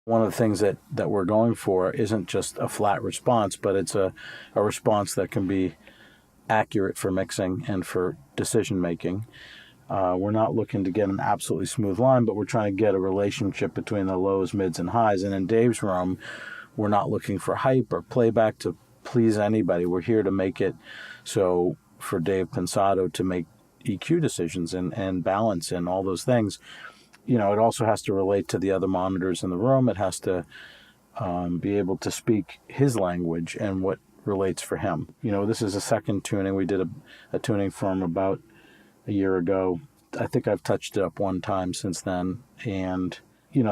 One of the things that we're going for isn't just a flat response, but it's a response that can be accurate for mixing and for decision making. We're not looking to get an absolutely smooth line, but we're trying to get a relationship between the lows, mids, and highs. And in Dave's room, we're not looking for hype or playback to please anybody. We're here to make it so for Dave Pensado to make EQ decisions and balance and all those things. It also has to relate to the other monitors in the room. It has to be able to speak his language and what relates for him. This is a second tuning. We did a tuning for him about a year ago. I think I've touched it up one time since then. And,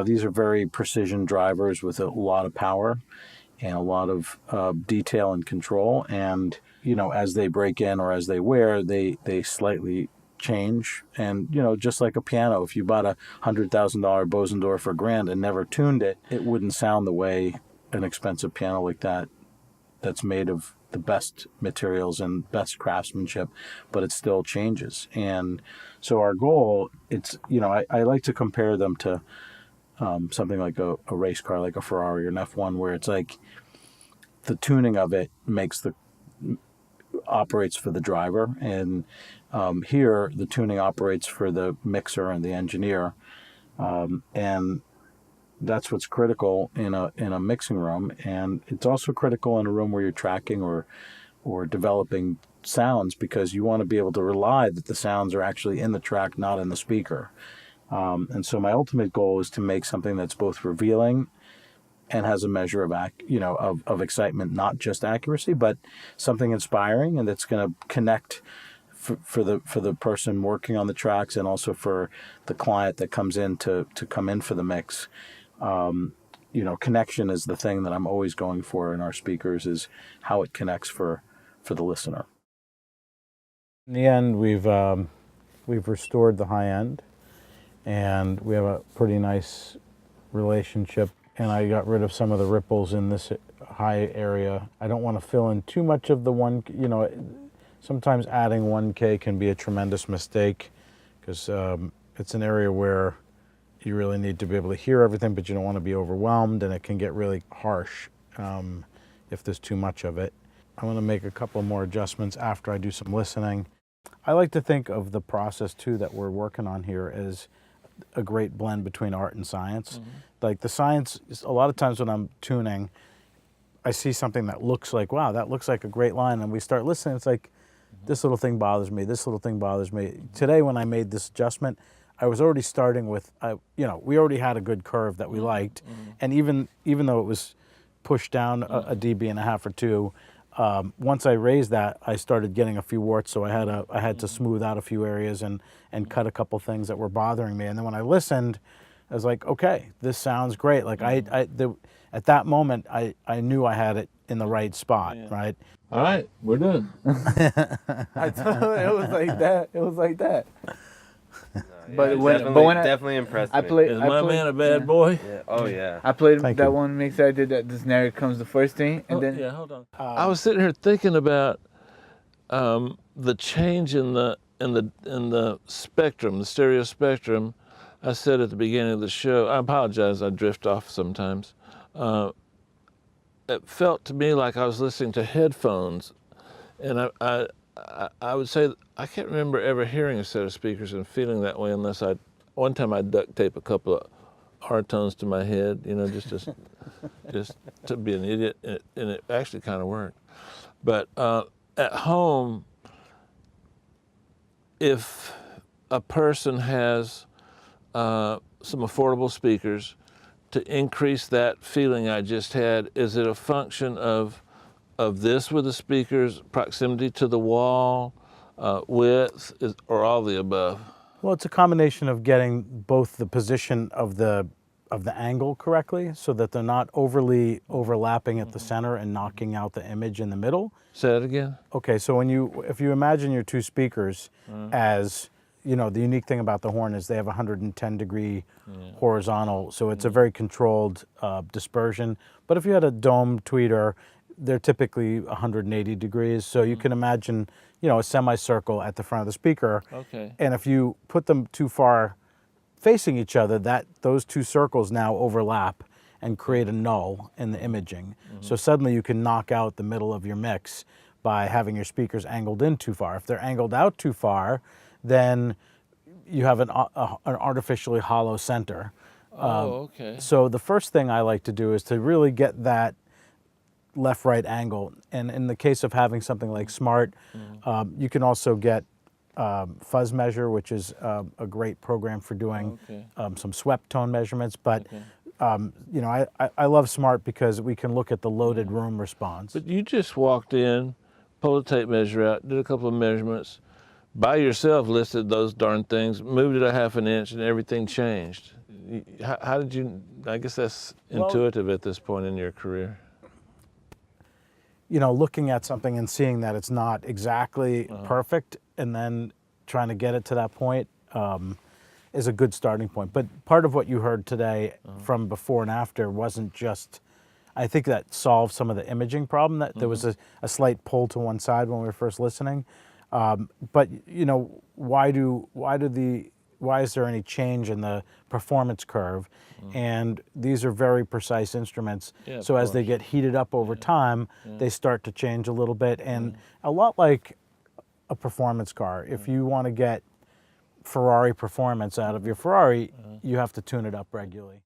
these are very precision drivers with a lot of power and a lot of detail and control. And, as they break in or as they wear, they slightly change. And, just like a piano, if you bought a $100,000 Bosendorf for $1,000 and never tuned it, it wouldn't sound the way an expensive piano like that's made of the best materials and best craftsmanship, but it still changes. And so our goal, it's, I like to compare them to something like a race car, like a Ferrari or an F1, where it's like the tuning of it operates for the driver. And here, the tuning operates for the mixer and the engineer. And that's what's critical in a mixing room. And it's also critical in a room where you're tracking or developing sounds, because you want to be able to rely that the sounds are actually in the track, not in the speaker. And so my ultimate goal is to make something that's both revealing and has a measure of excitement, not just accuracy, but something inspiring, and that's going to connect for the person working on the tracks, and also for the client that comes in to come in for the mix. Connection is the thing that I'm always going for in our speakers, is how it connects for the listener. In the end, we've restored the high end, and we have a pretty nice relationship. And I got rid of some of the ripples in this high area. I don't want to fill in too much of the one, sometimes adding 1K can be a tremendous mistake, because it's an area where you really need to be able to hear everything, but you don't want to be overwhelmed, and it can get really harsh if there's too much of it. I'm going to make a couple more adjustments after I do some listening. I like to think of the process too that we're working on here as a great blend between art and science. Mm-hmm. Like the science, a lot of times when I'm tuning, I see something that looks like, wow, that looks like a great line, and we start listening, it's like, this little thing bothers me, this little thing bothers me. Today when I made this adjustment, I was already starting with, we already had a good curve that we liked, and even though it was pushed down a dB and a half or two, once I raised that, I started getting a few warts, so I had to smooth out a few areas and cut a couple things that were bothering me. And then when I listened, I was like, okay, this sounds great. Like at that moment, I knew I had it in the right spot, right? All right, we're done. I told you, it was like that. It was like that. But definitely impressed me. Is my man a bad boy? Yeah. Oh yeah. I played Thank that you. one mix I did. That this narrative comes the first thing, and then Hold on. I was sitting here thinking about the change in the spectrum, the stereo spectrum. I said at the beginning of the show. I apologize. I drift off sometimes. It felt to me like I was listening to headphones, and I would say I can't remember ever hearing a set of speakers and feeling that way unless one time I duct tape a couple of hard tones to my head, just to be an idiot, and it actually kind of worked. But at home, if a person has some affordable speakers, to increase that feeling I just had, is it a function of this with the speakers, proximity to the wall, width, or all the above? Well, it's a combination of getting both the position of the angle correctly, so that they're not overly overlapping at the center and knocking out the image in the middle. Say that again? Okay, so if you imagine your two speakers as, the unique thing about the horn is they have 110 degree horizontal, so it's a very controlled dispersion. But if you had a dome tweeter, they're typically 180 degrees. So you can imagine, a semicircle at the front of the speaker. Okay. And if you put them too far facing each other, those two circles now overlap, and create a null in the imaging. So suddenly you can knock out the middle of your mix by having your speakers angled in too far. If they're angled out too far, then you have an artificially hollow center. Okay. So the first thing I like to do is to really get that left-right angle. And in the case of having something like Smart, you can also get Fuzz Measure, which is a great program for doing some swept tone measurements. But you know, I love Smart because we can look at the loaded room response. But you just walked in, pulled a tape measure out, did a couple of measurements, by yourself listed those darn things, moved it a half an inch, and everything changed. How did you, I guess that's intuitive at this point in your career. You know, looking at something and seeing that it's not exactly perfect and then trying to get it to that point is a good starting point. But part of what you heard today from before and after wasn't just, I think that solved some of the imaging problem, that there was a slight pull to one side when we were first listening. But you know, why is there any change in the performance curve? And these are very precise instruments. So as they get heated up over time, they start to change a little bit. And a lot like a performance car, if you want to get Ferrari performance out of your Ferrari, you have to tune it up regularly.